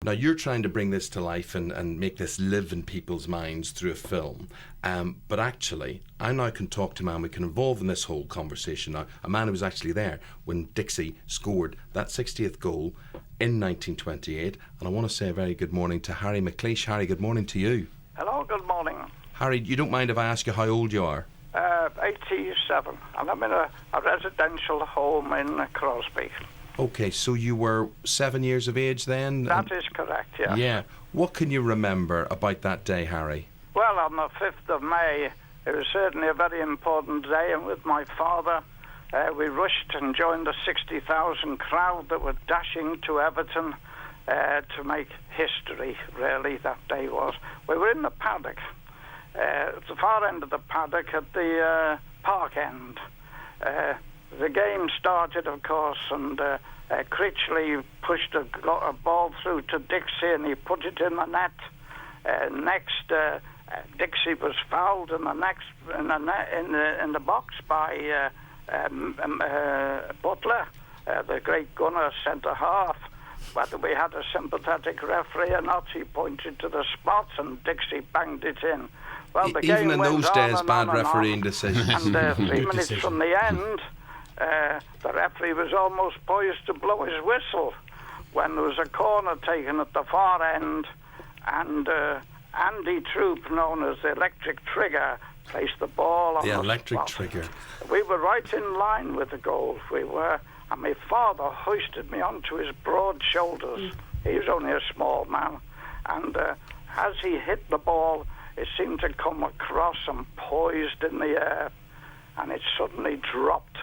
Now, you're trying to bring this to life and make this live in people's minds through a film. But actually, I now can talk to a man we can involve in this whole conversation now. A man who was actually there when Dixie scored that 60th goal in 1928. And I want to say a very good morning to Harry McLeish. Harry, good morning to you. Hello, good morning. Harry, you don't mind if I ask you how old you are? 87, and I'm in a residential home in Crosby. Okay, so you were 7 years of age then? That is correct, yeah. Yeah. What can you remember about that day, Harry? Well, on the 5th of May, it was certainly a very important day, and with my father, we rushed and joined the 60,000 crowd that were dashing to Everton to make history, really, that day was. We were in the paddock. At the far end of the paddock at the park end. The game started, of course, and Critchley pushed a ball through to Dixie, and he put it in the net. Next, Dixie was fouled in the box by Butler, the great gunner centre half. Whether we had a sympathetic referee or not, he pointed to the spot, and Dixie banged it in. Well, the even game in went those on days, and bad on and refereeing on. decisions. And 3 minutes from the end, the referee was almost poised to blow his whistle when there was a corner taken at the far end, and Andy Troop, known as the Electric Trigger, placed the ball on the Electric spot. Trigger. We were right in line with the goal. We were, and my father hoisted me onto his broad shoulders. He was only a small man, and as he hit the ball, it seemed to come across and poised in the air, and it suddenly dropped.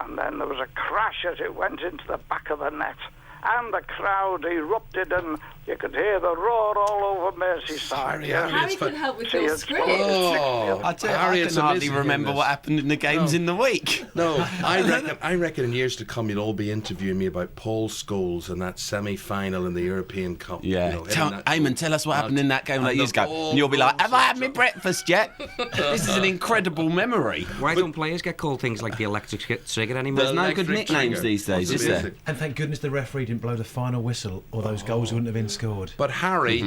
And then there was a crash as it went into the back of the net. And the crowd erupted, and you could hear the roar all over Merseyside. Harry can help with your script. Oh, I tell you, Harry, I it's can hardly amazing remember hearing what this. happened in the games in the week. No, I reckon in years to come you'll all be interviewing me about Paul Scholes and that semi-final in the European Cup. Yeah. You know, Eamonn, tell us what happened in that game like years ago. ball And you'll be like, have I had goes my breakfast yet? This is an incredible memory. Why don't players get called things like the Electric Trigger anymore? There's no good Electric nicknames Trigger. these days, That's is there? amazing. And thank goodness the referee didn't blow the final whistle, or those goals wouldn't have been scored. But Harry,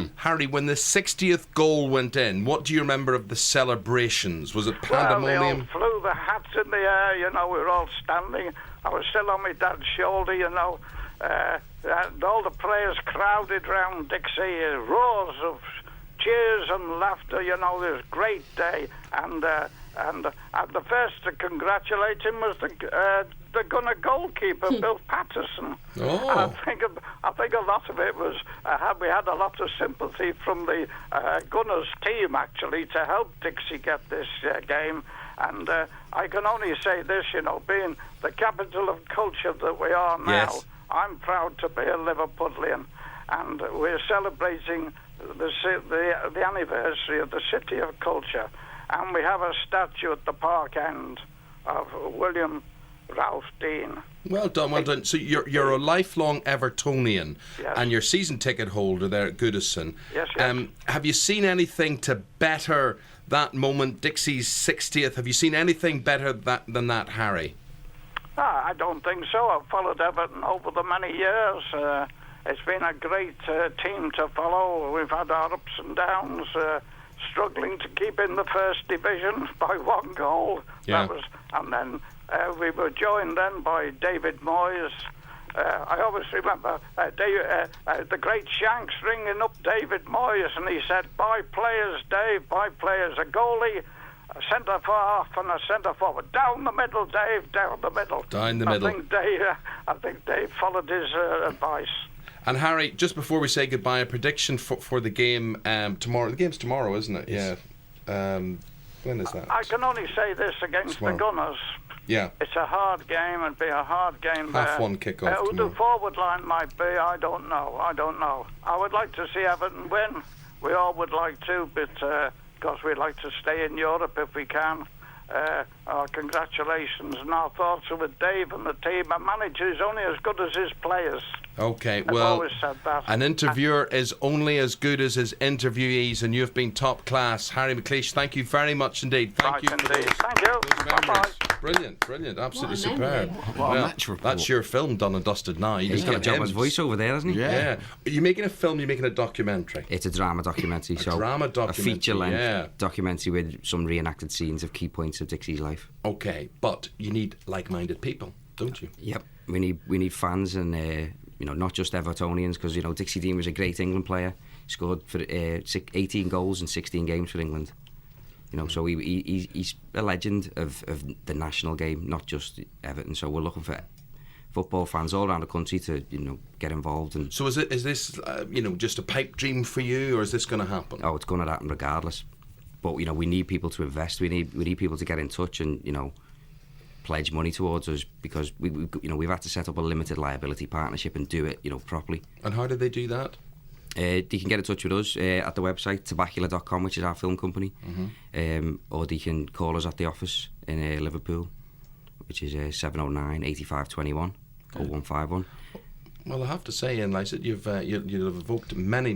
when the 60th goal went in, what do you remember of the celebrations? Was it Well, they all pandemonium? flew the hats in the air, we were all standing. I was still on my dad's shoulder, and all the players crowded round Dixie, roars of cheers and laughter, it was a great day. And the first to congratulate him was the gunner goalkeeper, Bill Patterson. Oh. I think a lot of it was we had a lot of sympathy from the Gunners team actually to help Dixie get this game. And I can only say this, being the capital of culture that we are now, Yes. I'm proud to be a Liverpudlian, and we're celebrating the anniversary of the City of Culture, and we have a statue at the park end of William Ralph Dean. Well done, well done. So you're a lifelong Evertonian, Yes. and your season ticket holder there at Goodison. Yes. Have you seen anything to better that moment, Dixie's 60th? Have you seen anything better than that, Harry? I don't think so. I've followed Everton over the many years. It's been a great team to follow. We've had our ups and downs, struggling to keep in the first division by one goal. Yeah. And then we were joined then by David Moyes. I always remember the great Shanks ringing up David Moyes, and he said, "Buy players, Dave, buy players. A goalie, a centre half, and a centre forward. Down the middle, Dave, down the middle." Down the middle. I think Dave followed his advice. And Harry, just before we say goodbye, a prediction for the game tomorrow. The game's tomorrow, isn't it? Yes. Yeah. When is that? I can only say this against Tomorrow. the Gunners. Yeah. It's a hard game, and be a hard game. Half one kick-off Who tomorrow. the forward line might be, I don't know. I would like to see Everton win. We all would like to, but because we'd like to stay in Europe if we can. Our congratulations, and our thoughts are with Dave and the team. A manager is only as good as his players. Okay, I've well, always said that. an interviewer is only as good as his interviewees, and you've been top class. Harry McLeish, thank you very much indeed. Thank Right, you for indeed. those Thank you. memories. Bye-bye. Brilliant, absolutely What a memory. superb. What a match report. That's your film done and dusted now. He's got a job as voiceover there, hasn't he? Yeah. Are you making a film? You're making a documentary. It's a drama documentary. A feature-length documentary with some reenacted scenes of key points of Dixie's life. Okay, but you need like-minded people, don't you? Yep, we need fans and not just Evertonians, because Dixie Dean was a great England player. He scored for 18 goals in 16 games for England. So he's a legend of the national game, not just Everton. So we're looking for football fans all around the country to get involved. And so is this just a pipe dream for you, or is this going to happen? Oh, it's going to happen regardless. But we need people to invest. We need people to get in touch and pledge money towards us, because we've had to set up a limited liability partnership and do it properly. And how do they do that? They can get in touch with us at the website tabacula.com, which is our film company, or they can call us at the office in Liverpool, which is 709 85 21 0151. Well, I have to say, Lysaght, you've evoked many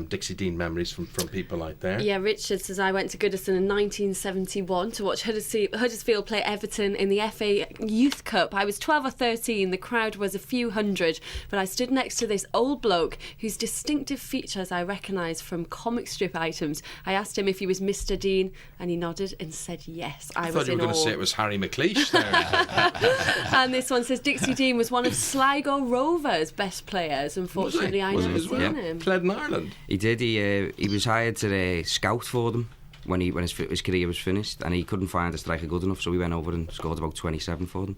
Dixie Dean memories from people out there. Yeah, Richard says, I went to Goodison in 1971 to watch Huddersfield play Everton in the FA Youth Cup. I was 12 or 13, the crowd was a few hundred, but I stood next to this old bloke whose distinctive features I recognised from comic strip items. I asked him if he was Mr. Dean, and he nodded and said yes. I thought you were going to say it was Harry McLeish there. And this one says, Dixie Dean was one of Sligo Rovers' best players. Unfortunately, I never seen him. Played in Ireland. He did. He was hired to scout for them when his career was finished, and he couldn't find a striker good enough, so we went over and scored about 27 for them.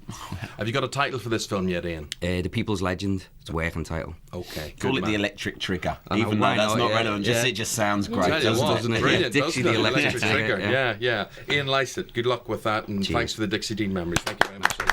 Have you got a title for this film yet, Ian? The People's Legend. It's a working title. Okay. Call it The Electric Trigger. Even though that's not relevant, it just sounds great, doesn't it? Brilliant, Dixie, the Electric Trigger. Trigger. Yeah. Ian Lysaght, good luck with that, and thanks for the Dixie Dean memories. Thank you very much.